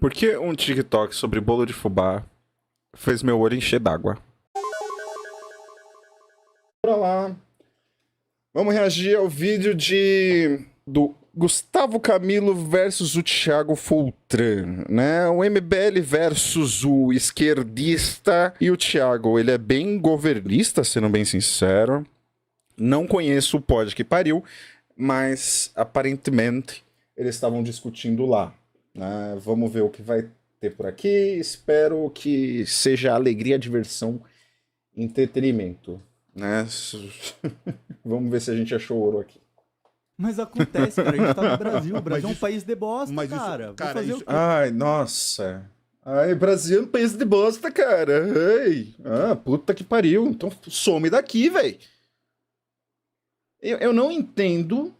Por que um TikTok sobre bolo de fubá fez meu olho encher d'água? Bora lá. Vamos reagir ao vídeo do Gustavo Camilo versus o Thiago Fortran, né? O MBL versus o esquerdista. E o Thiago, ele é bem governista, sendo bem sincero. Não conheço o pod que pariu, mas aparentemente eles estavam discutindo lá, né? Vamos ver o que vai ter por aqui. Espero que seja alegria, diversão, entretenimento, né? Vamos ver se a gente achou ouro aqui. Mas acontece, cara, a gente tá no Brasil. O Brasil é um país de bosta, mas isso- cara. Vou cara, fazer isso- o quê? Ai, nossa. Ai, Brasil é um país de bosta, cara. Ai. Ah, puta que pariu. Então some daqui, velho. Eu não entendo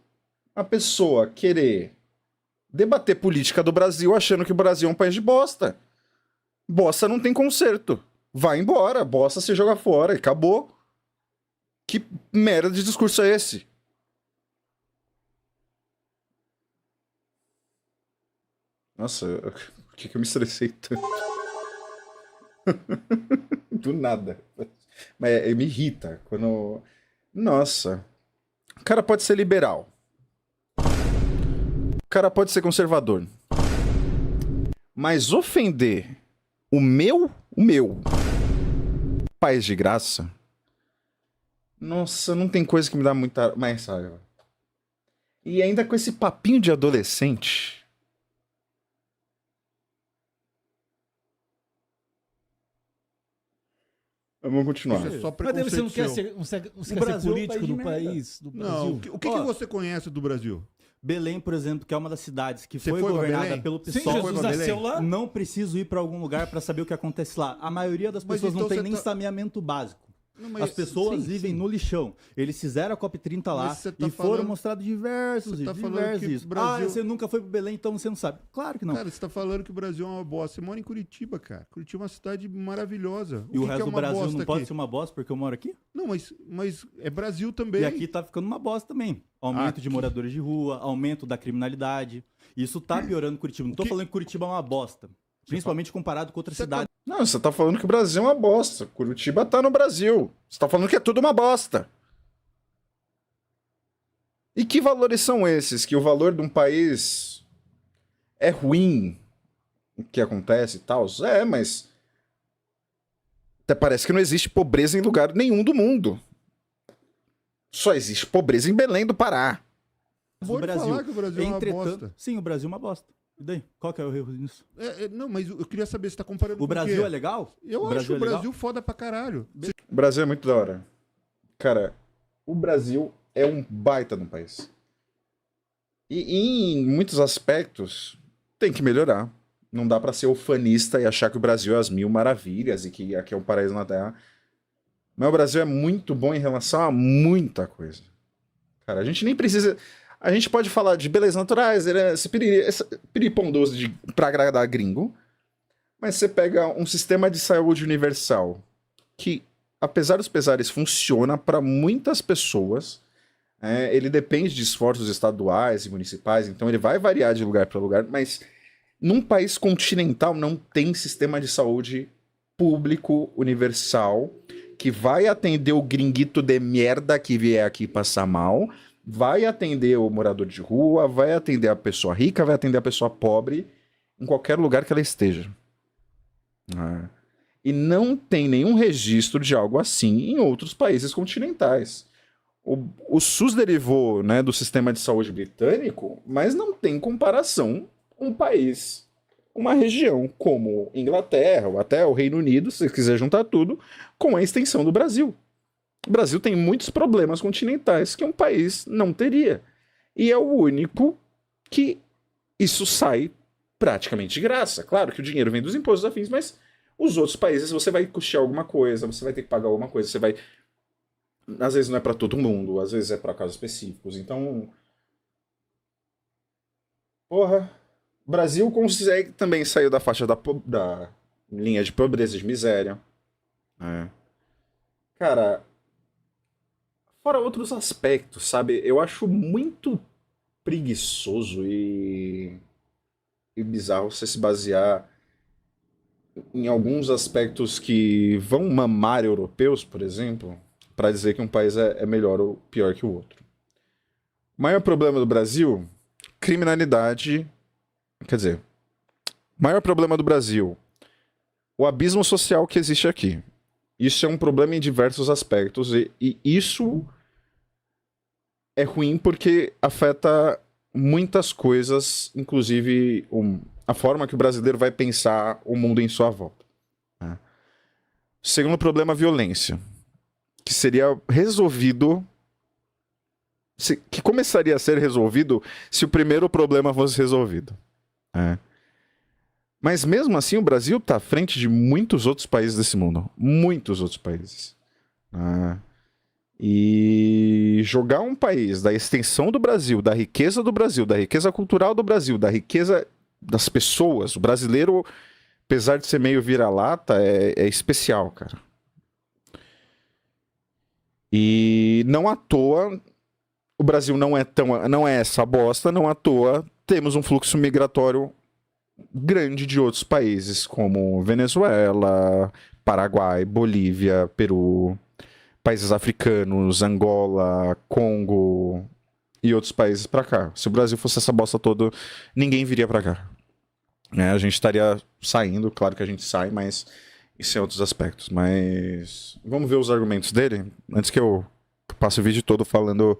a pessoa querer debater política do Brasil achando que o Brasil é um país de bosta. Bosta não tem conserto. Vai embora, bosta se joga fora e acabou. Que merda de discurso é esse? Nossa, por que eu me estressei tanto? Do nada. Mas me irrita quando... Nossa. O cara pode ser liberal. O cara pode ser conservador. Mas ofender o meu país de graça... Nossa, não tem coisa que me dá muita mais raiva. E ainda com esse papinho de adolescente... Vamos continuar. Isso é só Mas daí você não quer preconceito seu. ser, você O quer ser Brasil é um político país de do merda. país? Do Brasil? Não, o que Ó, você conhece do Brasil? Belém, por exemplo, que é uma das cidades que Você foi foi pra governada Belém? pelo Sim, PSOL. foi Jesus pra Belém? nasceu lá. Não preciso ir pra algum lugar pra saber o que acontece lá. A maioria das Mas pessoas não então tem você nem tá- saneamento básico. Não, mas- As pessoas sim, vivem sim. no lixão. Eles fizeram a COP30 lá Mas você tá e foram falando- mostrados diversos você tá e falando diversos que isso. Brasil- Ah, você nunca foi pro Belém, então você não sabe. Claro que não. Cara, você tá falando que o Brasil é uma bosta. Você mora em Curitiba, cara. Curitiba é uma cidade maravilhosa. E o que resto que é do uma Brasil bosta não pode aqui? ser uma bosta porque eu moro aqui? Não, mas é Brasil também. E aqui tá ficando uma bosta também. Aumento de Aqui. moradores de rua, aumento da criminalidade. Isso tá piorando Curitiba. Não tô que- falando que Curitiba é uma bosta. Principalmente comparado com outras Você tá- cidades. Não, você tá falando que o Brasil é uma bosta. Curitiba tá no Brasil. Você tá falando que é tudo uma bosta. E que valores são esses? Que o valor de um país é ruim, o que acontece e tal? É, mas... Até parece que não existe pobreza em lugar nenhum do mundo. Só existe pobreza em Belém do Pará. Acabou de falar que o Brasil é uma bosta. Sim, o Brasil é uma bosta. E daí? Qual que é o erro nisso? Não, mas eu queria saber se tá comparando O com Brasil quê? é legal? Eu o acho Brasil o é legal? Brasil foda pra caralho. O Brasil é muito da hora. Cara, o Brasil é um baita no país. E em muitos aspectos tem que melhorar. Não dá pra ser ufanista e achar que o Brasil é as mil maravilhas e que aqui é um paraíso na Terra. Mas o Brasil é muito bom em relação a muita coisa. Cara, a gente nem precisa... A gente pode falar de belezas naturais, esse piripão doce pra agradar gringo, mas você pega um sistema de saúde universal que, apesar dos pesares, funciona para muitas pessoas. Ele depende de esforços estaduais e municipais, então ele vai variar de lugar para lugar, mas num país continental não tem sistema de saúde público universal que vai atender o gringuito de merda que vier aqui passar mal, vai atender o morador de rua, vai atender a pessoa rica, vai atender a pessoa pobre, em qualquer lugar que ela esteja. E não tem nenhum registro de algo assim em outros países continentais. O SUS derivou, né, do sistema de saúde britânico, mas não tem comparação um país, uma região como Inglaterra ou até o Reino Unido, se você quiser juntar tudo, com a extensão do Brasil. O Brasil tem muitos problemas continentais que um país não teria. E é o único que isso sai praticamente de graça. Claro que o dinheiro vem dos impostos afins, mas os outros países você vai custear alguma coisa, você vai ter que pagar alguma coisa, você vai... Às vezes não é para todo mundo, às vezes é para casos específicos. Então... Porra... O Brasil consegue também sair da faixa da linha de pobreza e de miséria. Cara... Fora outros aspectos, sabe? Eu acho muito preguiçoso e e bizarro você se basear em alguns aspectos que vão mamar europeus, por exemplo, para dizer que um país é melhor ou pior que o outro. O maior problema do Brasil, criminalidade. Quer dizer, o maior problema do Brasil, o abismo social que existe aqui. Isso é um problema em diversos aspectos e isso é ruim porque afeta muitas coisas, inclusive a forma que o brasileiro vai pensar o mundo em sua volta. Né? Segundo problema, a violência, que seria resolvido, que começaria a ser resolvido se o primeiro problema fosse resolvido. Né? Mas mesmo assim, o Brasil está à frente de muitos outros países desse mundo. Muitos outros países. E jogar um país da extensão do Brasil, da riqueza cultural do Brasil, da riqueza das pessoas, o brasileiro, apesar de ser meio vira-lata, é especial, cara. E não à toa, o Brasil não é essa bosta, não à toa temos um fluxo migratório grande de outros países, como Venezuela, Paraguai, Bolívia, Peru, países africanos, Angola, Congo e outros países pra cá. Se o Brasil fosse essa bosta toda, ninguém viria pra cá. A gente estaria saindo, claro que a gente sai, mas isso é outros aspectos. Mas vamos ver os argumentos dele, antes que eu passe o vídeo todo falando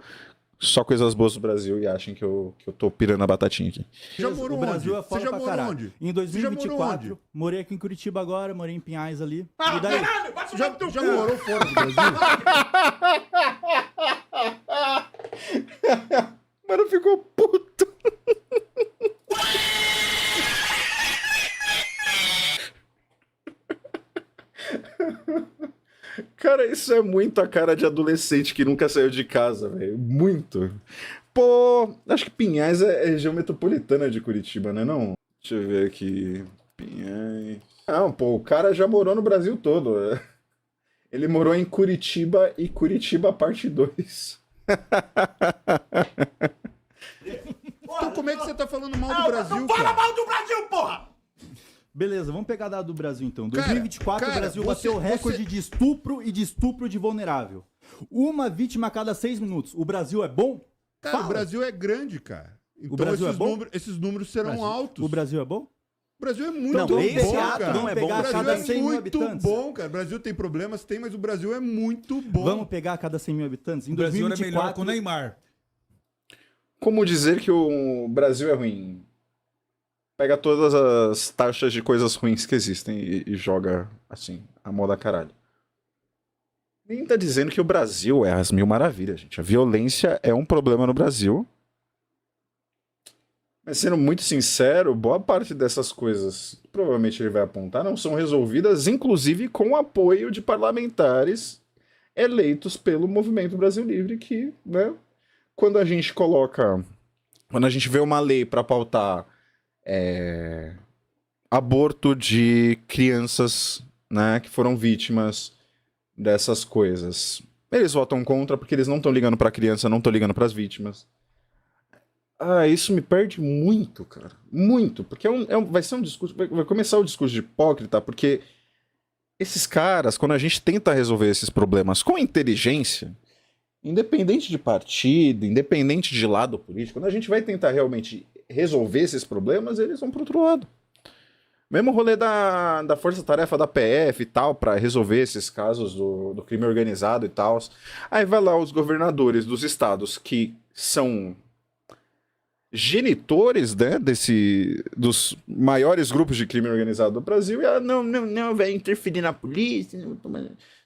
só coisas boas do Brasil e achem que eu tô pirando a batatinha aqui. Já morou o Brasil onde? é foda Você já pra morou caralho. onde? Em Você já morou 2024, onde? morei aqui em Curitiba agora, morei em Pinhais ali. Ah, E daí? caralho, vai tomar Já, no teu já cu. morou fora do Brasil? Mano, ficou puto. Cara, isso é muito a cara de adolescente que nunca saiu de casa, velho. Muito. Pô, acho que Pinhais é região metropolitana de Curitiba, né? Não? Deixa eu ver aqui. Pinhais. Não, pô, o cara já morou no Brasil todo. Ele morou em Curitiba e Curitiba parte 2. Então como é que você tá falando mal do Não, Brasil, não fala cara? mal do Brasil, porra! Beleza, vamos pegar dado do Brasil então. Cara, 2024, cara, o Brasil você- bateu o recorde de estupro e de estupro de vulnerável. Uma vítima a cada 6 minutos. O Brasil é bom? Cara, Fala. o Brasil é grande, cara. Então Brasil é bom? esses números serão Brasil- altos. O Brasil é bom? O Brasil é muito Não, bom, esse ato cara. não é bom. O Pegar a Brasil cada é 100 mil muito habitantes. bom, cara. O Brasil tem problemas, tem, mas o Brasil é muito bom. Vamos pegar a cada 100 mil habitantes? Em O Brasil era 2024, melhor com o Neymar. Como dizer que o Brasil é ruim? Pega todas as taxas de coisas ruins que existem e joga assim, a moda caralho. Nem tá dizendo que o Brasil é as mil maravilhas, gente. A violência é um problema no Brasil. Mas sendo muito sincero, boa parte dessas coisas que provavelmente ele vai apontar não são resolvidas, inclusive com o apoio de parlamentares eleitos pelo Movimento Brasil Livre, que, né, quando a gente vê uma lei para pautar aborto de crianças, né, que foram vítimas dessas coisas, eles votam contra porque eles não estão ligando pra criança, não estão ligando pras vítimas. Isso me perde muito, cara. Muito. Porque vai ser um discurso. Vai começar o discurso de hipócrita, porque esses caras, quando a gente tenta resolver esses problemas com inteligência, independente de partido, independente de lado político, quando a gente vai tentar realmente resolver esses problemas, eles vão pro outro lado. Mesmo o rolê da força-tarefa da PF e tal, pra resolver esses casos do crime organizado e tal. Aí vai lá os governadores dos estados que são genitores, né, dos maiores grupos de crime organizado do Brasil, e não vai interferir na polícia,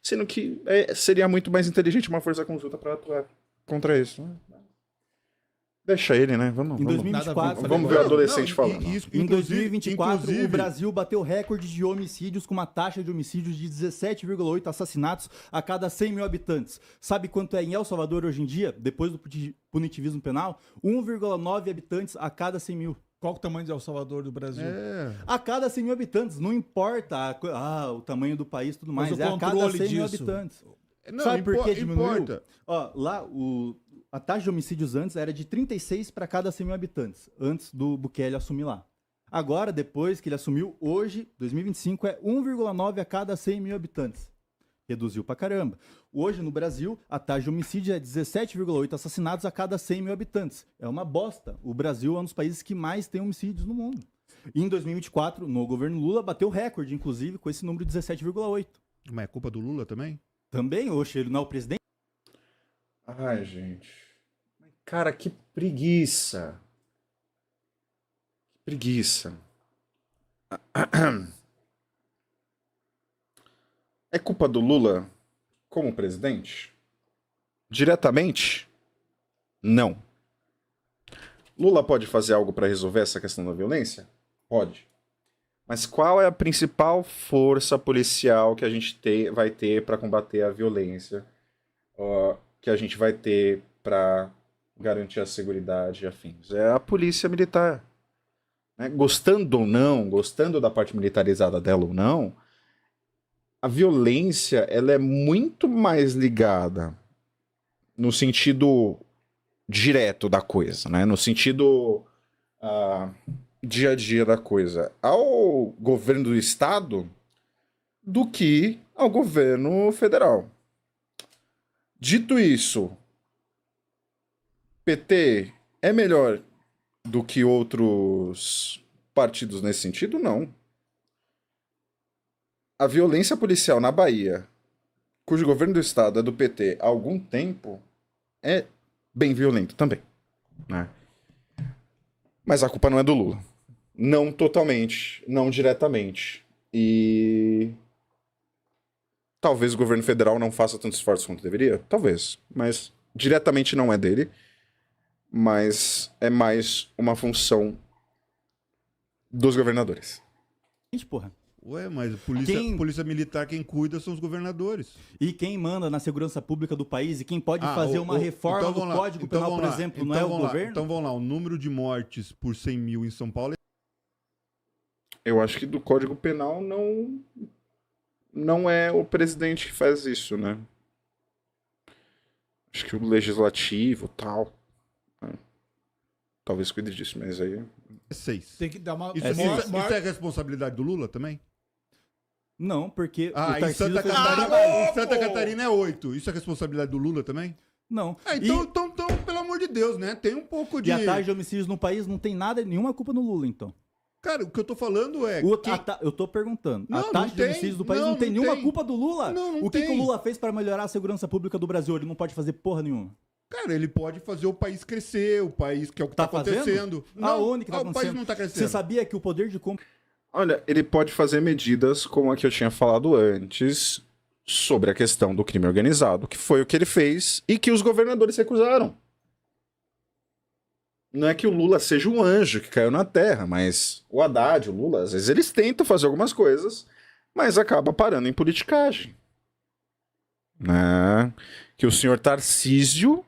sendo que seria muito mais inteligente uma força-conjunta para atuar contra isso. Deixa ele, né? Vamos Em ver 2024, o adolescente falando. em 2024, o Brasil bateu recorde de homicídios com uma taxa de homicídios de 17,8 assassinatos a cada 100 mil habitantes. Sabe quanto é em El Salvador hoje em dia, depois do punitivismo penal? 1,9 habitantes a cada 100 mil. Qual que é o tamanho de El Salvador do Brasil? A cada 100 mil habitantes. Não importa o tamanho do país e tudo mais. Mas o É a cada controle 100 mil disso. habitantes. Não, Sabe por que diminuiu? importa. Ó, lá, a taxa de homicídios antes era de 36 para cada 100 mil habitantes, antes do Bukele assumir lá. Agora, depois que ele assumiu, hoje, 2025, é 1,9 a cada 100 mil habitantes. Reduziu pra caramba. Hoje, no Brasil, a taxa de homicídio é 17,8 assassinatos a cada 100 mil habitantes. É uma bosta. O Brasil é um dos países que mais tem homicídios no mundo. E em 2024, no governo Lula, bateu recorde, inclusive, com esse número de 17,8. Mas é culpa do Lula também? Também, oxe, ele não é o presidente? Ai, gente. Cara, que preguiça. Que preguiça. É culpa do Lula como presidente? Diretamente? Não. Lula pode fazer algo para resolver essa questão da violência? Pode. Mas qual é a principal força policial que a gente vai ter para combater a violência? Que a gente vai ter para garantir a seguridade e afins? É a polícia militar. Né? Gostando ou não, gostando da parte militarizada dela ou não, a violência ela é muito mais ligada no sentido direto da coisa, né? No sentido dia a dia da coisa, ao governo do estado do que ao governo federal. Dito isso, PT é melhor do que outros partidos nesse sentido? Não. A violência policial na Bahia, cujo governo do estado é do PT há algum tempo, é bem violento também, né? Mas a culpa não é do Lula. Não totalmente, não diretamente. E talvez o governo federal não faça tantos esforços quanto deveria, talvez, mas diretamente não é dele, mas é mais uma função dos governadores. Gente, porra. Ué, mas polícia militar, quem cuida são os governadores. E quem manda na segurança pública do país e quem pode fazer uma reforma então do Código Penal, por exemplo, não é o governo? Então vamos lá, o número de mortes por 100 mil em São Paulo... Eu acho que do Código Penal não é o presidente que faz isso, né? Acho que o legislativo tal... Talvez cuide disso, mas aí... 6. Tem que dar uma... Isso é responsabilidade do Lula também? Não, porque o Tarcísio em Santa Catarina é 8. Isso é responsabilidade do Lula também? Não. Então, pelo amor de Deus, né? Tem um pouco de... E a taxa de homicídios no país não tem nenhuma culpa no Lula, então. Cara, o que eu tô falando é... Eu tô perguntando. Não, a taxa de homicídios do país não tem nenhuma culpa do Lula? Não o que tem. o Lula fez para melhorar a segurança pública do Brasil? Ele não pode fazer porra nenhuma. Cara, ele pode fazer o país crescer, o país que é o que tá acontecendo. Aonde que tá acontecendo? O país não tá crescendo. Você sabia que o poder de compra... Olha, ele pode fazer medidas como a que eu tinha falado antes sobre a questão do crime organizado, que foi o que ele fez e que os governadores recusaram. Não é que o Lula seja um anjo que caiu na terra, mas o Haddad, o Lula, às vezes eles tentam fazer algumas coisas, mas acaba parando em politicagem. Né? Que o senhor Tarcísio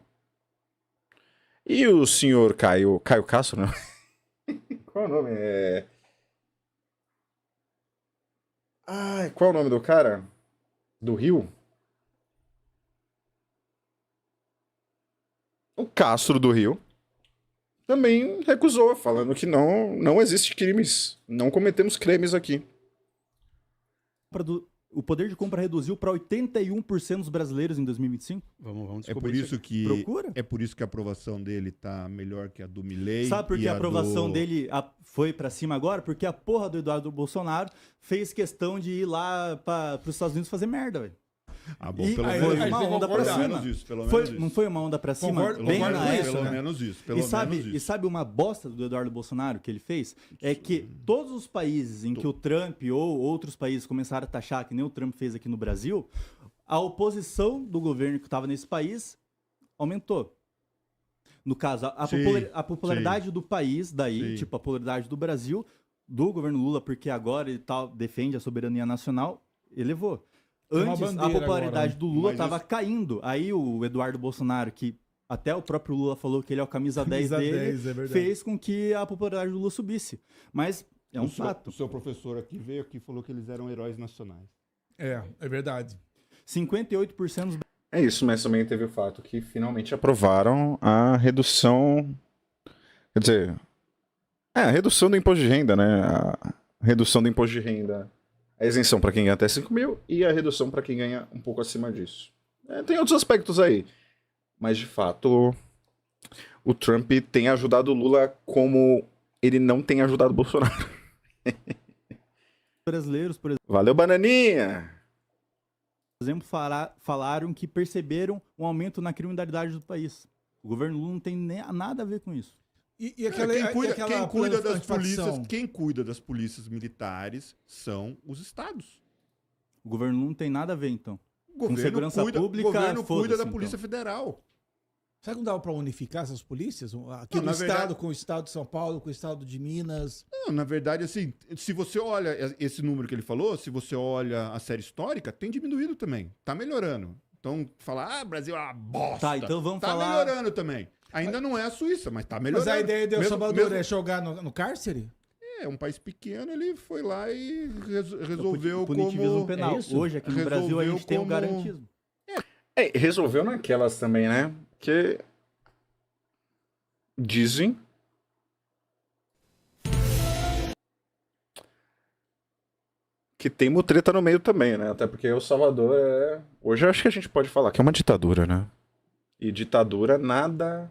e o senhor Caio Castro, né? Qual é o nome? Qual é o nome do cara? Do Rio? O Castro do Rio também recusou, falando que não existe crimes. Não cometemos crimes aqui. O poder de compra reduziu para 81% dos brasileiros em 2025? Vamos É por isso que Procura. É por isso que a aprovação dele tá melhor que a do Milei. Sabe por que a aprovação dele foi para cima agora? Porque a porra do Eduardo Bolsonaro fez questão de ir lá para os Estados Unidos fazer merda, velho. Bom, E pelo foi menos uma onda pra cima. Pelo menos isso. Não foi uma onda pra cima? Concordo Bem com na isso, época. Pelo menos isso. E sabe uma bosta do Eduardo Bolsonaro que ele fez? É que todos os países em que o Trump ou outros países começaram a taxar, que nem o Trump fez aqui no Brasil, a oposição do governo que estava nesse país aumentou. No caso, a popularidade do país, daí, tipo, a popularidade do Brasil, do governo Lula, porque agora ele defende a soberania nacional, elevou. Antes, a popularidade do Lula estava caindo. Aí o Eduardo Bolsonaro, que até o próprio Lula falou que ele é o camisa 10 dele, fez com que a popularidade do Lula subisse. Mas é um fato. O seu professor aqui veio aqui e falou que eles eram heróis nacionais. É verdade. 58% dos... É isso, mas também teve o fato que finalmente aprovaram a redução... Quer dizer, A redução do imposto de renda, né? A redução do imposto de renda. A isenção para quem ganha até 5 mil e a redução para quem ganha um pouco acima disso. Tem outros aspectos aí. Mas, de fato, o Trump tem ajudado o Lula como ele não tem ajudado o Bolsonaro. Brasileiros, por Valeu, bananinha! exemplo, falaram que perceberam um aumento na criminalidade do país. O governo Lula não tem nada a ver com isso. Quem cuida das polícias militares são os estados. O governo não tem nada a ver, então. O segurança pública, o governo cuida da então. Polícia Federal. Será que não dava para unificar essas polícias? Aqui Não, do na estado verdade- com o estado de São Paulo, com o estado de Minas. Não, na verdade, assim, se você olha esse número que ele falou, se você olha a série histórica, tem diminuído também. Tá melhorando. Então, falar, Brasil é uma bosta. Tá, então vamos tá falar... melhorando também. Ainda não é a Suíça, mas tá melhorando. Mas a ideia de El Mesmo- Salvador mesmo- é jogar no cárcere? É um país pequeno, ele foi lá e resolveu punitivismo como... penal. É isso? Hoje, aqui no Brasil, a gente tem o como- garantismo. Resolveu naquelas também, né? Que dizem que tem mutreta no meio também, né? Até porque El Salvador é... Hoje eu acho que a gente pode falar que é uma ditadura, né? E ditadura, nada...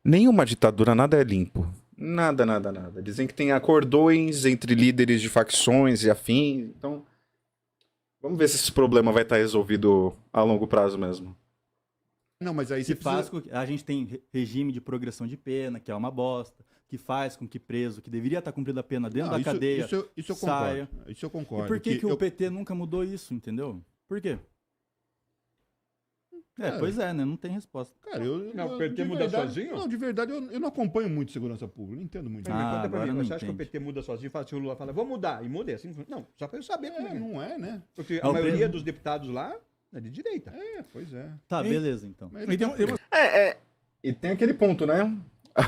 Nenhuma ditadura, nada é limpo. Nada, nada, nada. Dizem que tem acordões entre líderes de facções e afins. Então, vamos ver se esse problema vai estar resolvido a longo prazo mesmo. Não, mas aí Que você faz precisa... com que a gente tem regime de progressão de pena, que é uma bosta, que faz com que preso, que deveria estar cumprindo a pena dentro Não, da cadeia, isso eu saia. concordo. Isso eu concordo. E por que, que o eu- PT nunca mudou isso, entendeu? Por quê? Cara, Pois é, né? Não tem resposta. Cara, eu... Não, eu- o PT de muda verdade- sozinho? Não, de verdade, eu não acompanho muito segurança pública. Não entendo muito. Mas Ah, conta pra agora mim, não você acha que o entende. PT muda sozinho? Fala assim, o Lula fala, vou mudar. E muda, é assim? Não, só pra eu saber como é. Não é, né? Porque É a o maioria preso. dos deputados lá é de direita. Pois é. Tá, Hein? beleza, então. Mas ele Então, tá- E tem aquele ponto, né?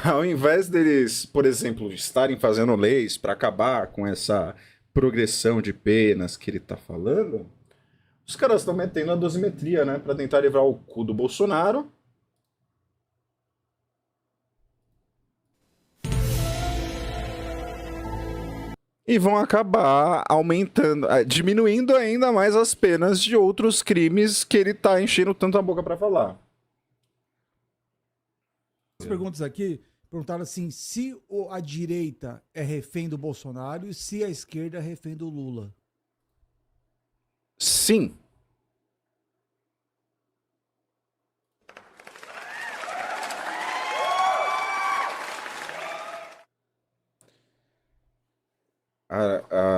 Ao invés deles, por exemplo, estarem fazendo leis para acabar com essa progressão de penas que ele tá falando, os caras estão metendo a dosimetria, né? Para tentar livrar o cu do Bolsonaro. E vão acabar aumentando, diminuindo ainda mais as penas de outros crimes que ele tá enchendo tanto a boca para falar. as perguntas aqui perguntaram assim: se a direita é refém do Bolsonaro e se a esquerda é refém do Lula. Sim.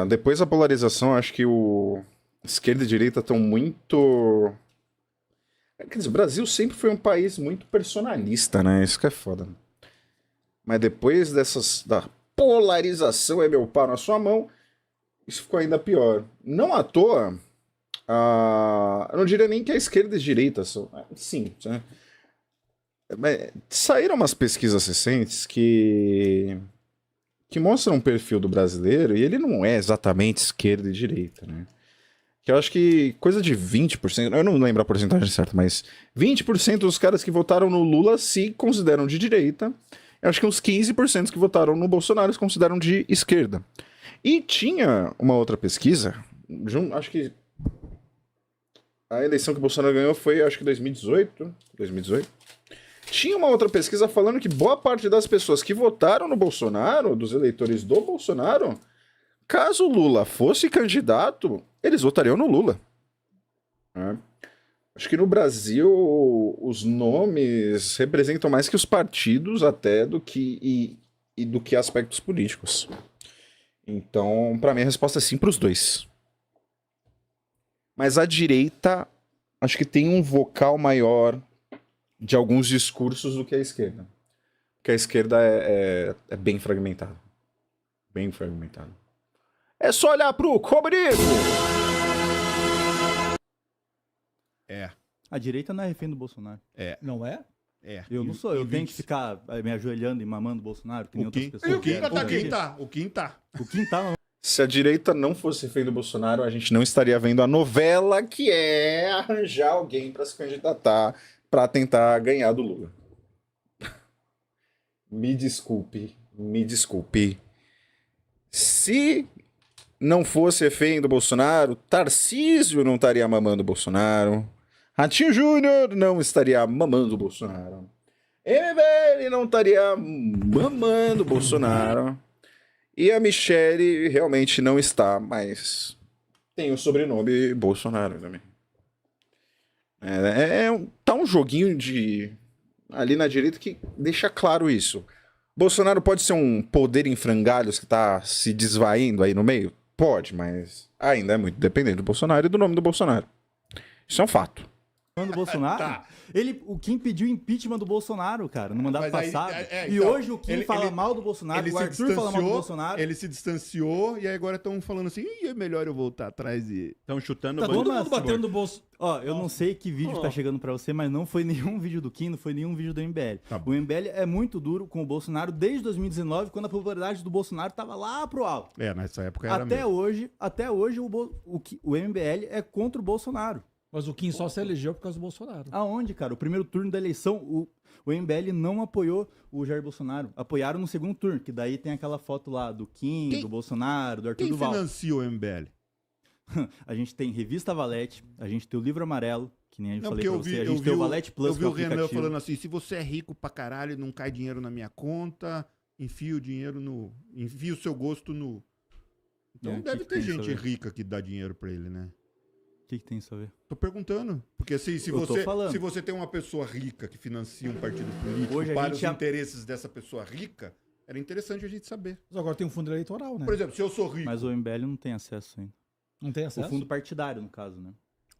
Depois da polarização, acho que o esquerda e direita estão muito. Quer dizer, o Brasil sempre foi um país muito personalista, né? Isso que é foda. Mas depois da polarização é meu pau na sua mão, isso ficou ainda pior. Não à toa, eu não diria nem que a esquerda e a direita são. Sim, né? Mas saíram umas pesquisas recentes que mostram um perfil do brasileiro e ele não é exatamente esquerda e direita, né? Que eu acho que coisa de 20%, eu não lembro a porcentagem certa, mas 20% dos caras que votaram no Lula se consideram de direita. Eu acho que uns 15% que votaram no Bolsonaro se consideram de esquerda. E tinha uma outra pesquisa, acho que a eleição que o Bolsonaro ganhou foi, acho que 2018. Tinha uma outra pesquisa falando que boa parte das pessoas que votaram no Bolsonaro, dos eleitores do Bolsonaro, caso o Lula fosse candidato, eles votariam no Lula. Acho que no Brasil os nomes representam mais que os partidos até do que do que aspectos políticos. Então, para mim a resposta é sim para os dois. Mas a direita acho que tem um vocal maior de alguns discursos do que a esquerda. Porque a esquerda é bem fragmentada. Bem fragmentada. É só olhar pro comunismo! A direita não é refém do Bolsonaro. Não é? Eu não sou, eu tenho que ficar me ajoelhando e mamando o Bolsonaro, que nem outras pessoas. O Kim querem. O Kim tá. O Kim tá. Se a direita não fosse refém do Bolsonaro, a gente não estaria vendo a novela que é arranjar alguém para se candidatar para tentar ganhar do Lula. Me desculpe, me desculpe. Se não fosse refém do Bolsonaro, Tarcísio não estaria mamando o Bolsonaro. Ratinho Júnior não estaria mamando o Bolsonaro. MBL não estaria mamando o Bolsonaro. E a Michelle realmente não está, mas tem o sobrenome Bolsonaro também. Tá um joguinho ali na direita que deixa claro isso. Bolsonaro pode ser um poder em frangalhos que tá se desvaindo aí no meio? Pode, mas ainda é muito dependente do Bolsonaro e do nome do Bolsonaro. Isso é um fato. Do Bolsonaro, Tá. o Kim pediu impeachment do Bolsonaro, cara, no mandato Mas aí, passado. E então, hoje o Kim fala mal do Bolsonaro, o Arthur fala mal do Bolsonaro. Ele se distanciou e aí agora estão falando assim, "Ih, é melhor eu voltar atrás e... Estão chutando Tá o banco. todo mundo batendo no bolso. Ó, eu não sei que vídeo tá chegando pra você, mas não foi nenhum vídeo do Kim, não foi nenhum vídeo do MBL. Tá bom. O MBL é muito duro com o Bolsonaro desde 2019, quando a popularidade do Bolsonaro tava lá pro alto. Nessa época era Até mesmo. hoje o MBL é contra o Bolsonaro. Mas o Kim só se elegeu por causa do Bolsonaro. Aonde, cara? O primeiro turno da eleição, o MBL não apoiou o Jair Bolsonaro. Apoiaram no segundo turno, que daí tem aquela foto lá do Kim, do Bolsonaro, do Arthur Quem Duval. financia o MBL? A gente tem Revista Valete, a gente tem o Livro Amarelo, que nem eu Não, falei porque pra você, a gente tem o Valete Plus, eu vi que é o o Renan aplicativo. falando assim, se você é rico pra caralho, não cai dinheiro na minha conta, enfia o dinheiro enfia o seu gosto no... Então que deve que ter tem gente isso a ver? rica que dá dinheiro pra ele, né? O que tem isso a ver? Tô perguntando. Porque se Eu tô falando. se você tem uma pessoa rica que financia um partido político Hoje a para gente os já- interesses dessa pessoa rica, era interessante a gente saber. Mas agora tem um fundo eleitoral, né? Por exemplo, se eu sou rico... Mas o MBL não tem acesso ainda. Não tem O acesso? fundo partidário, no caso, né?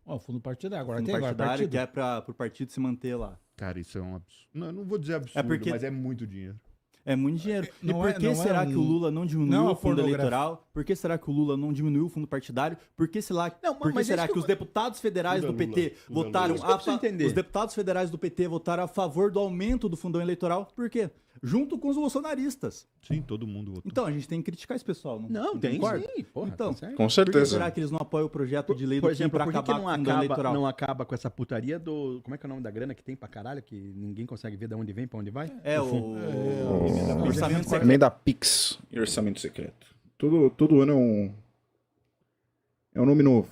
Ó, o fundo partidário. Agora O fundo tem agora partidário partido. que é pro partido se manter lá. Cara, isso é um absurdo. Não, eu não vou dizer absurdo, porque- mas é muito dinheiro. É muito dinheiro. E Não por é- que não é será que o Lula não diminuiu não é uma o fundo pornografia. eleitoral? Por que será que o Lula não diminuiu o fundo partidário? Por que será, Não, por que, mas será isso que que os eu- deputados federais Lula, do PT Lula, votaram Lula. Isso que eu preciso entender. os deputados federais do PT votaram a favor do aumento do fundão eleitoral? Por quê? Junto com os bolsonaristas. Sim, todo mundo votou. Então, a gente tem que criticar esse pessoal, não Tem concorda? sim. Porra, Então, tá certo. Com Por que certeza. será que eles não apoiam o projeto de lei do Por Kim exemplo, pra por que acabar não com o fundão acaba, eleitoral? não acaba com essa putaria do... Como é que é o nome da grana que tem pra caralho, que ninguém consegue ver de onde vem, pra onde vai? É, o orçamento secreto. Emenda Pix e orçamento secreto. Todo ano é um nome novo.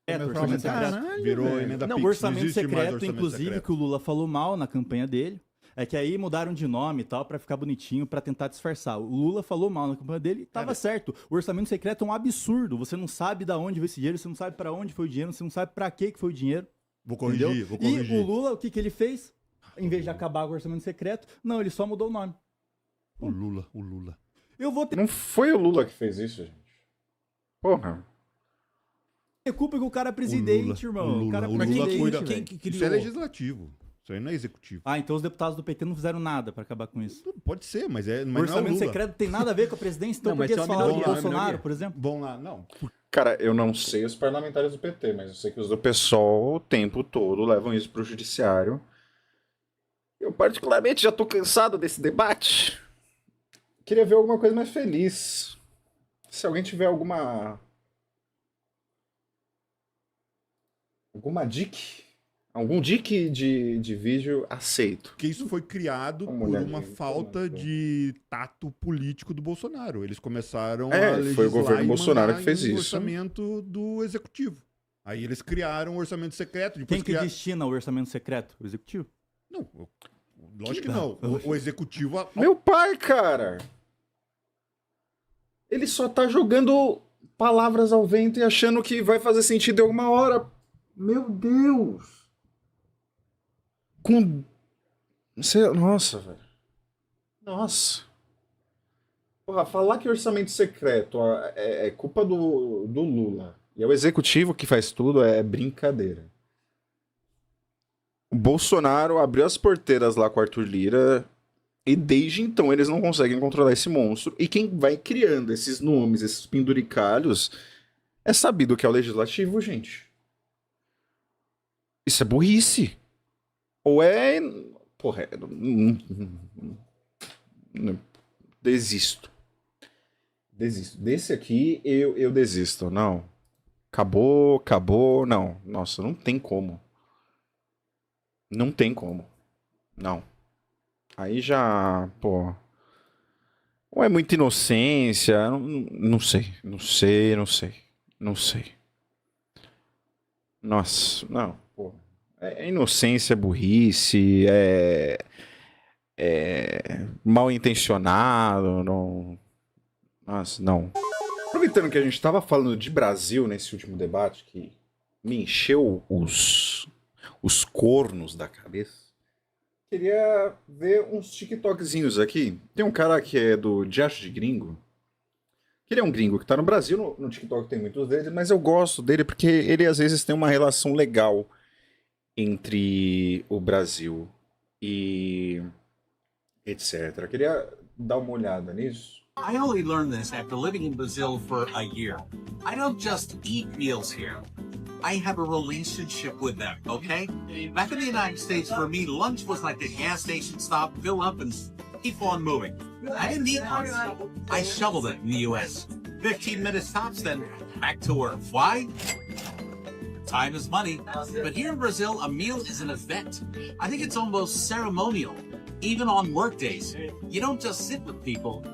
Orçamento secreto. Caralho, Virou velho. emenda Não, Pix, o orçamento existe mais secreto, orçamento inclusive, secreto. que o Lula falou mal na campanha dele, é que aí mudaram de nome e tal, pra ficar bonitinho, pra tentar disfarçar. O Lula falou mal na campanha dele e tava certo. O orçamento secreto é um absurdo. Você não sabe de onde veio esse dinheiro, você não sabe pra onde foi o dinheiro, você não sabe pra que foi o dinheiro. Vou corrigir, Entendeu? vou corrigir. E o Lula, o que ele fez? Em vez de acabar com o orçamento secreto, não, ele só mudou o nome. O Lula. Eu vou ter Não foi o Lula que fez isso, gente. Porra. culpa que o cara é presidente, irmão. O cara é presidente, cuida. velho. que Isso criou? é legislativo. Isso aí não é executivo. Ah, então os deputados do PT não fizeram nada pra acabar com isso. Pode ser, mas, O mas não é o orçamento Lula. secreto tem nada a ver com a presidência, então Não, por mas que isso é eles uma falaram do minoria, é uma Bolsonaro, minoria. por exemplo? Vão lá, não. Cara, eu não sei os parlamentares do PT, mas eu sei que os do PSOL o tempo todo levam isso pro judiciário. Eu particularmente já tô cansado desse debate. Queria ver alguma coisa mais feliz. Se alguém tiver alguma dica, algum dica de vídeo, aceito. Porque isso foi criado Uma por olhadinha, uma então, falta então. de tato político do Bolsonaro. Eles começaram É, a foi o legislar governo e Bolsonaro mandar que fez em isso. orçamento do executivo. Aí eles criaram um orçamento secreto. Depois Quem que destina o orçamento secreto? O executivo? Não, lógico que não. O executivo... Meu pai, cara! Ele só tá jogando palavras ao vento e achando que vai fazer sentido em alguma hora. Meu Deus! Nossa, velho. Nossa. Porra, falar que orçamento secreto é culpa do Lula e é o executivo que faz tudo é brincadeira. O Bolsonaro abriu as porteiras lá com o Arthur Lira e desde então eles não conseguem controlar esse monstro. E quem vai criando esses nomes, esses penduricalhos, é sabido que é o legislativo, gente. Isso é burrice. Ou é... Porra, desisto. Desse aqui eu desisto. Não. Acabou. Não. Nossa, não tem como. Não tem como. Não. Aí já, pô... Ou é muita inocência, não sei, não sei, não sei, não sei. Nossa, não, pô. É inocência, burrice, é mal intencionado, não... Nossa, não. Aproveitando que a gente tava falando de Brasil nesse último debate, que me encheu os cornos da cabeça, queria ver uns TikTokzinhos aqui. Tem um cara que é do Diacho de Gringo. Ele é um gringo que tá no Brasil, no TikTok tem muitos deles, mas eu gosto dele porque ele às vezes tem uma relação legal entre o Brasil e etc. Queria dar uma olhada nisso. I only learned this after living in Brazil for a year. I don't just eat meals here. I have a relationship with them, okay? Back in the United States, for me, lunch was like a gas station stop, fill up, and keep on moving. I didn't eat lunch. I shoveled it in the U.S. 15 minutes tops, then back to work. Why? Time is money. But here in Brazil, a meal is an event. I think it's almost ceremonial, even on work days. You don't just sit with people.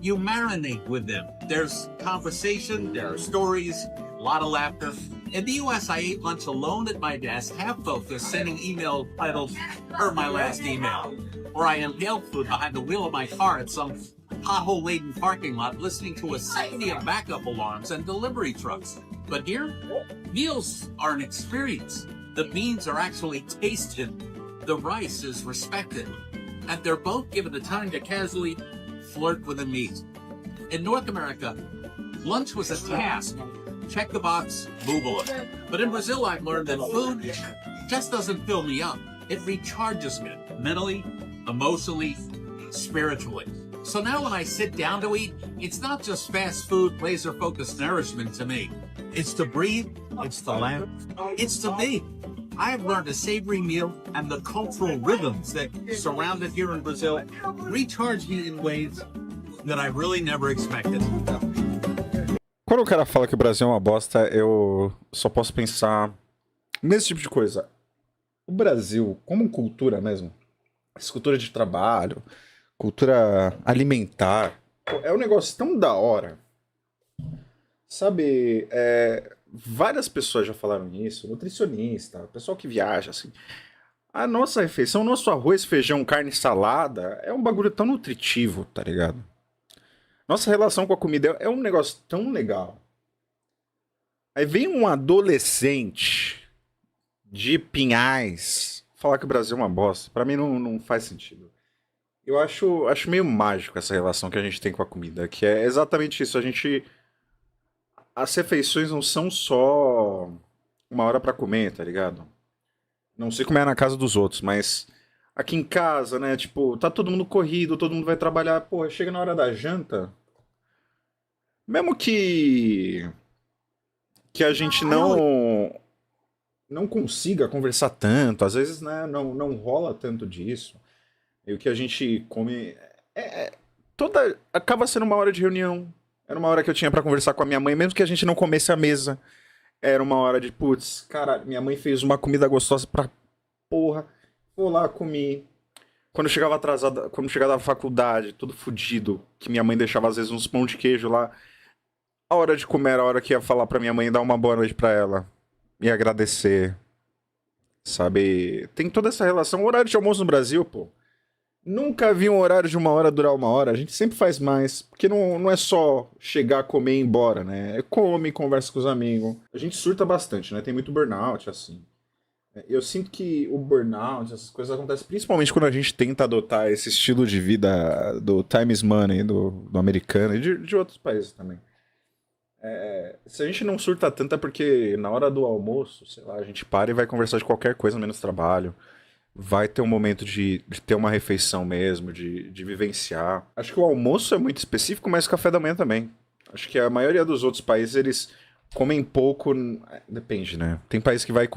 You marinate with them. There's conversation, there are stories, a lot of laughter. In the US, I ate lunch alone at my desk, half focused, sending email titled, "Per my last email." Or I impaled food behind the wheel of my car at some pothole-laden parking lot, listening to a symphony of backup alarms and delivery trucks. But here, meals are an experience. The beans are actually tasted. The rice is respected. And they're both given the time to casually flirt with the meat. In North America, lunch was a task. Check the box, move on. But in Brazil, I've learned that food just doesn't fill me up. It recharges me mentally, emotionally, spiritually. So now when I sit down to eat, it's not just fast food, laser-focused nourishment to me. It's to breathe, it's to laugh, it's to be. I have learned a savory meal and the cultural rhythms that surround it here in Brazil recharge me in ways that I really never expected. Quando o cara fala que o Brasil é uma bosta, eu só posso pensar nesse tipo de coisa. O Brasil, como cultura mesmo, essa cultura de trabalho, cultura alimentar, é um negócio tão da hora. Sabe, várias pessoas já falaram isso, nutricionista, pessoal que viaja, assim. A nossa refeição, nosso arroz, feijão, carne, salada, é um bagulho tão nutritivo, tá ligado? Nossa relação com a comida é um negócio tão legal. Aí vem um adolescente de Pinhais falar que o Brasil é uma bosta. Pra mim não faz sentido. Eu acho meio mágico essa relação que a gente tem com a comida, que é exatamente isso. As refeições não são só uma hora pra comer, tá ligado? Não sei como é na casa dos outros, mas aqui em casa, né, tipo, tá todo mundo corrido, todo mundo vai trabalhar, porra, chega na hora da janta, mesmo que a gente não consiga conversar tanto, às vezes, né, não rola tanto disso, e o que a gente come acaba sendo uma hora de reunião. Era uma hora que eu tinha pra conversar com a minha mãe, mesmo que a gente não comesse à mesa. Era uma hora de, putz, cara, minha mãe fez uma comida gostosa pra porra. Vou lá, comi. Quando eu chegava atrasado, quando eu chegava da faculdade, todo fudido, que minha mãe deixava às vezes uns pão de queijo lá. A hora de comer era a hora que ia falar pra minha mãe e dar uma boa noite pra ela. E agradecer. Sabe? Tem toda essa relação. O horário de almoço no Brasil, pô. Nunca vi um horário de uma hora durar uma hora. A gente sempre faz mais. Porque não é só chegar, comer e ir embora, né? É come, conversa com os amigos. A gente surta bastante, né? Tem muito burnout, assim. Eu sinto que o burnout, essas coisas acontecem principalmente quando a gente tenta adotar esse estilo de vida do time is money, do americano e de outros países também. Se a gente não surta tanto é porque na hora do almoço, sei lá, a gente para e vai conversar de qualquer coisa menos trabalho. Vai ter um momento de ter uma refeição mesmo, de vivenciar. Acho que o almoço é muito específico, mas o café da manhã também. Acho que a maioria dos outros países, eles comem pouco. Depende, né? Tem país que vai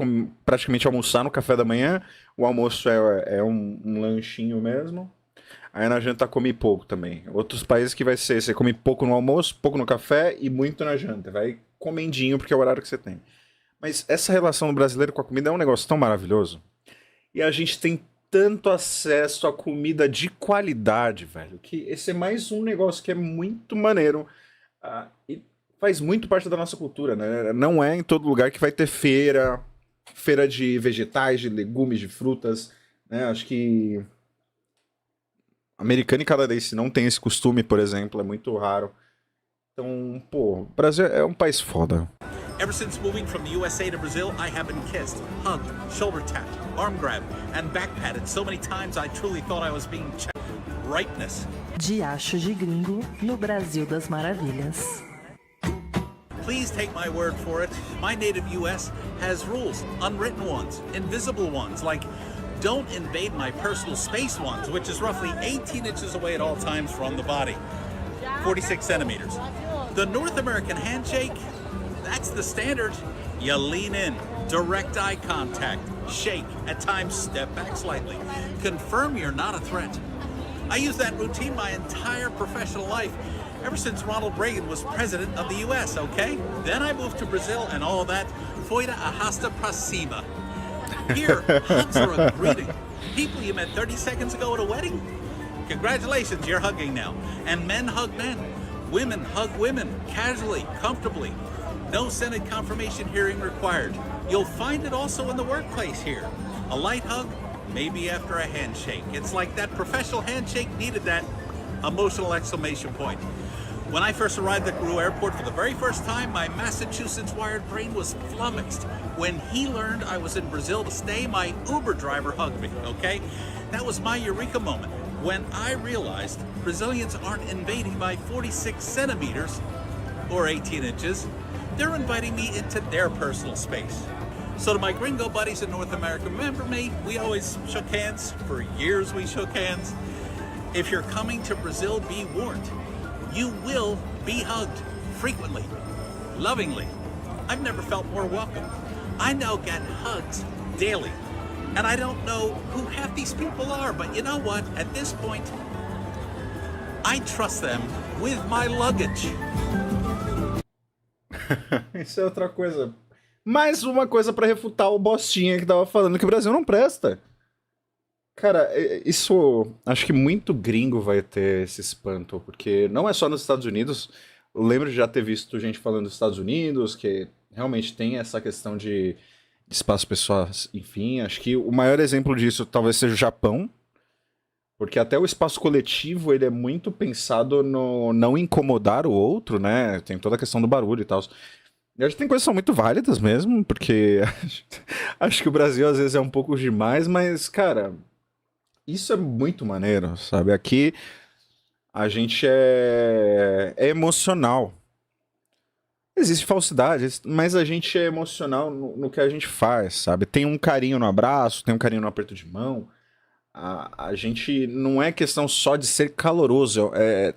praticamente almoçar no café da manhã. O almoço é um lanchinho mesmo. Aí na janta come pouco também. Outros países que vai ser, você come pouco no almoço, pouco no café e muito na janta. Vai comendinho porque é o horário que você tem. Mas essa relação do brasileiro com a comida é um negócio tão maravilhoso. E a gente tem tanto acesso a comida de qualidade, velho, que esse é mais um negócio que é muito maneiro e faz muito parte da nossa cultura, né? Não é em todo lugar que vai ter feira de vegetais, de legumes, de frutas, né? Acho que americano e canadense não tem esse costume, por exemplo, é muito raro. Então, pô, o Brasil é um país foda. Ever since moving from the USA to Brazil, I have been kissed, hugged, shoulder tapped, arm grabbed, and back patted so many times I truly thought I was being checked. Ripeness. Diacho de Gringo no Brasil das Maravilhas. Please take my word for it. My native US has rules, unwritten ones, invisible ones, like don't invade my personal space ones, which is roughly 18 inches away at all times from the body, 46 centimeters. The North American handshake, that's the standard. You lean in, direct eye contact, shake, at times step back slightly. Confirm you're not a threat. I use that routine my entire professional life, ever since Ronald Reagan was president of the US, okay? Then I moved to Brazil and all that, foi da arrasta pra cima. Here, hugs are a greeting. People you met 30 seconds ago at a wedding? Congratulations, you're hugging now. And men hug men. Women hug women, casually, comfortably. No Senate confirmation hearing required. You'll find it also in the workplace here. A light hug, maybe after a handshake. It's like that professional handshake needed that emotional exclamation point. When I first arrived at Gru Airport for the very first time, my Massachusetts-wired brain was flummoxed. When he learned I was in Brazil to stay, my Uber driver hugged me, okay? That was my eureka moment, when I realized Brazilians aren't invading my 46 centimeters, or 18 inches. They're inviting me into their personal space. So to my gringo buddies in North America, remember me? We always shook hands. For years we shook hands. If you're coming to Brazil, be warned. You will be hugged frequently, lovingly. I've never felt more welcome. I now get hugs daily. And I don't know who half these people are, but you know what? At this point, I trust them with my luggage. Isso é outra coisa. Mais uma coisa pra refutar o Bostinha que tava falando que o Brasil não presta. Cara, isso... Acho que muito gringo vai ter esse espanto, porque não é só nos Estados Unidos. Eu lembro de já ter visto gente falando dos Estados Unidos, que realmente tem essa questão de espaço pessoal, enfim. Acho que o maior exemplo disso talvez seja o Japão, porque até o espaço coletivo ele é muito pensado no não incomodar o outro, né? Tem toda a questão do barulho e tal. Eu acho que tem coisas que são muito válidas mesmo, porque acho que o Brasil às vezes é um pouco demais, mas, cara, isso é muito maneiro, sabe? Aqui a gente é emocional. Existe falsidade, mas a gente é emocional no que a gente faz, sabe? Tem um carinho no abraço, tem um carinho no aperto de mão. A gente não é questão só de ser caloroso, é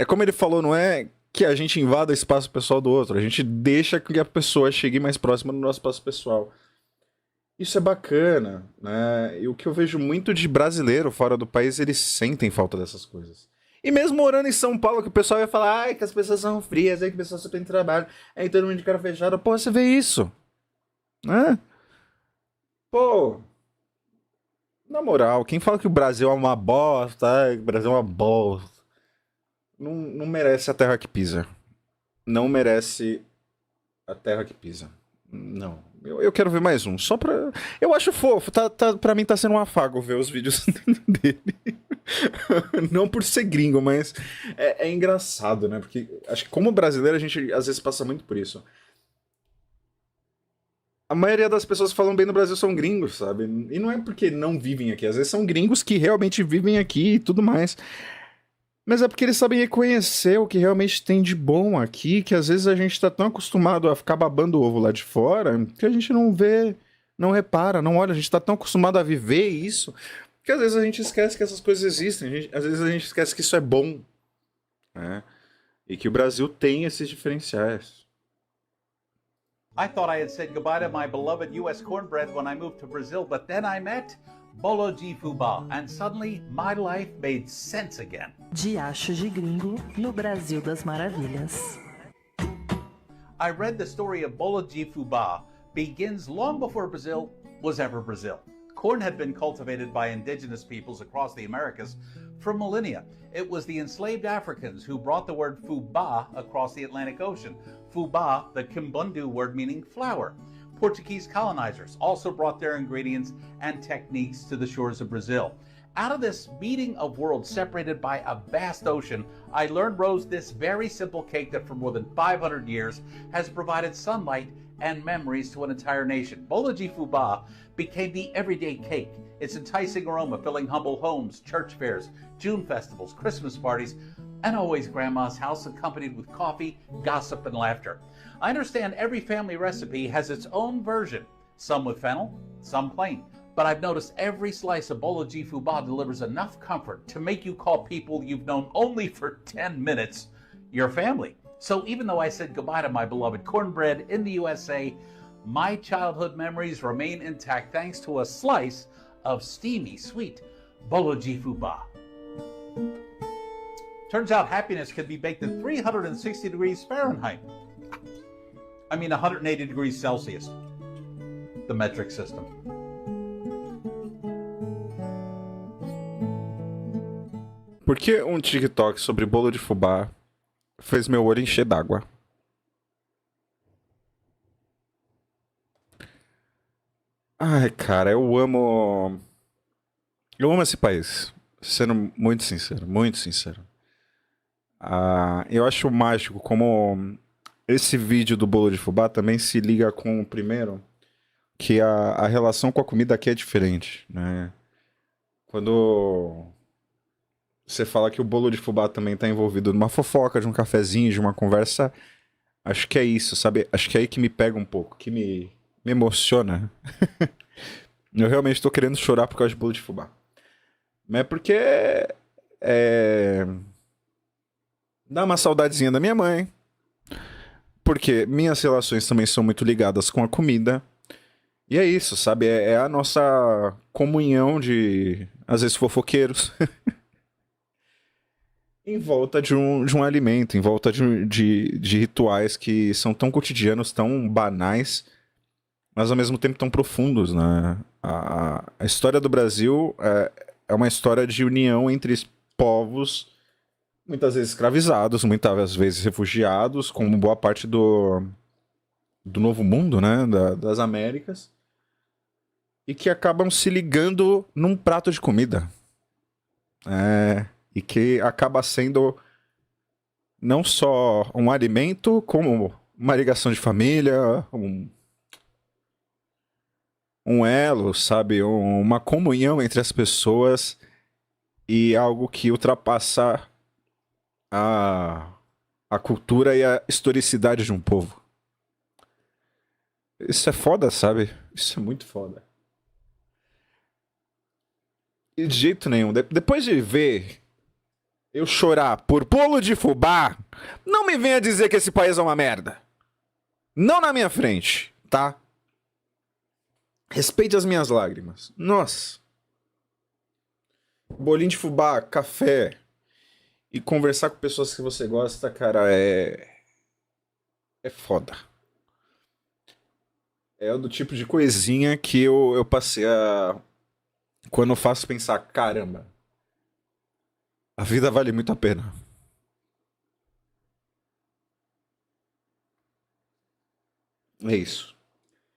como ele falou, não é que a gente invada o espaço pessoal do outro, a gente deixa que a pessoa chegue mais próxima do nosso espaço pessoal. Isso é bacana, né? E o que eu vejo muito de brasileiro fora do país, eles sentem falta dessas coisas. E mesmo morando em São Paulo, que o pessoal vai falar, ai, que as pessoas são frias, ai, que as pessoas só têm trabalho, aí todo mundo de cara fechada, pô, você vê isso, né? Pô... Na moral, quem fala que o Brasil é uma bosta, que o Brasil é uma bosta, não merece a terra que pisa. Não merece a terra que pisa. Não. Eu quero ver mais um. Só pra... Eu acho fofo. Pra mim tá sendo um afago ver os vídeos dele. Não por ser gringo, mas é engraçado, né? Porque acho que como brasileiro a gente às vezes passa muito por isso. A maioria das pessoas que falam bem no Brasil são gringos, sabe? E não é porque não vivem aqui. Às vezes são gringos que realmente vivem aqui e tudo mais. Mas é porque eles sabem reconhecer o que realmente tem de bom aqui, que às vezes a gente tá tão acostumado a ficar babando o ovo lá de fora, que a gente não vê, não repara, não olha. A gente tá tão acostumado a viver isso, que às vezes a gente esquece que essas coisas existem. Às vezes a gente esquece que isso é bom, né? E que o Brasil tem esses diferenciais. I thought I had said goodbye to my beloved U.S. cornbread when I moved to Brazil, but then I met Bolo de Fubá, and suddenly my life made sense again. Diacho de Gringo no Brasil das Maravilhas. I read the story of Bolo de Fubá begins long before Brazil was ever Brazil. Corn had been cultivated by indigenous peoples across the Americas for millennia. It was the enslaved Africans who brought the word fubá across the Atlantic Ocean. Fubá, the Kimbundu word meaning flour. Portuguese colonizers also brought their ingredients and techniques to the shores of Brazil. Out of this meeting of worlds separated by a vast ocean, I learned rose this very simple cake that for more than 500 years has provided sunlight and memories to an entire nation. Bolo de fubá became the everyday cake, its enticing aroma filling humble homes, church fairs, June festivals, Christmas parties, and always grandma's house accompanied with coffee, gossip, and laughter. I understand every family recipe has its own version, some with fennel, some plain. But I've noticed every slice of bolo de fubá delivers enough comfort to make you call people you've known only for 10 minutes your family. So even though I said goodbye to my beloved cornbread in the USA, my childhood memories remain intact thanks to a slice of steamy, sweet bolo de fubá. Turns out happiness can be baked at 360 degrees Fahrenheit. I mean 180 degrees Celsius, the metric system. Por que um TikTok sobre bolo de fubá fez meu olho encher d'água? Ai, cara, eu amo esse país. Sendo muito sincero, muito sincero. Eu acho mágico como esse vídeo do bolo de fubá também se liga com o primeiro, que a relação com a comida aqui é diferente, né? Quando você fala que o bolo de fubá também está envolvido numa fofoca, de um cafezinho, de uma conversa, acho que é isso, sabe? Acho que é aí que me pega um pouco, que me emociona. Eu realmente estou querendo chorar por causa de bolo de fubá. Mas é porque dá uma saudadezinha da minha mãe, porque minhas relações também são muito ligadas com a comida. E é isso, sabe? É a nossa comunhão de, às vezes, fofoqueiros. Em volta de um alimento, em volta de rituais que são tão cotidianos, tão banais, mas ao mesmo tempo tão profundos, né? A história do Brasil é uma história de união entre povos, muitas vezes escravizados, muitas vezes refugiados, como boa parte do Novo Mundo, né? Das Américas, e que acabam se ligando num prato de comida. E que acaba sendo não só um alimento, como uma ligação de família, um elo, sabe? Uma comunhão entre as pessoas e algo que ultrapassa a cultura e a historicidade de um povo. Isso é foda, sabe? Isso é muito foda. E de jeito nenhum. Depois de ver eu chorar por bolo de fubá, não me venha dizer que esse país é uma merda. Não na minha frente, tá? Respeite as minhas lágrimas. Nossa. Bolinho de fubá, café e conversar com pessoas que você gosta, cara, é foda. É do tipo de coisinha que eu passei a... Quando eu faço pensar, caramba, a vida vale muito a pena. É isso.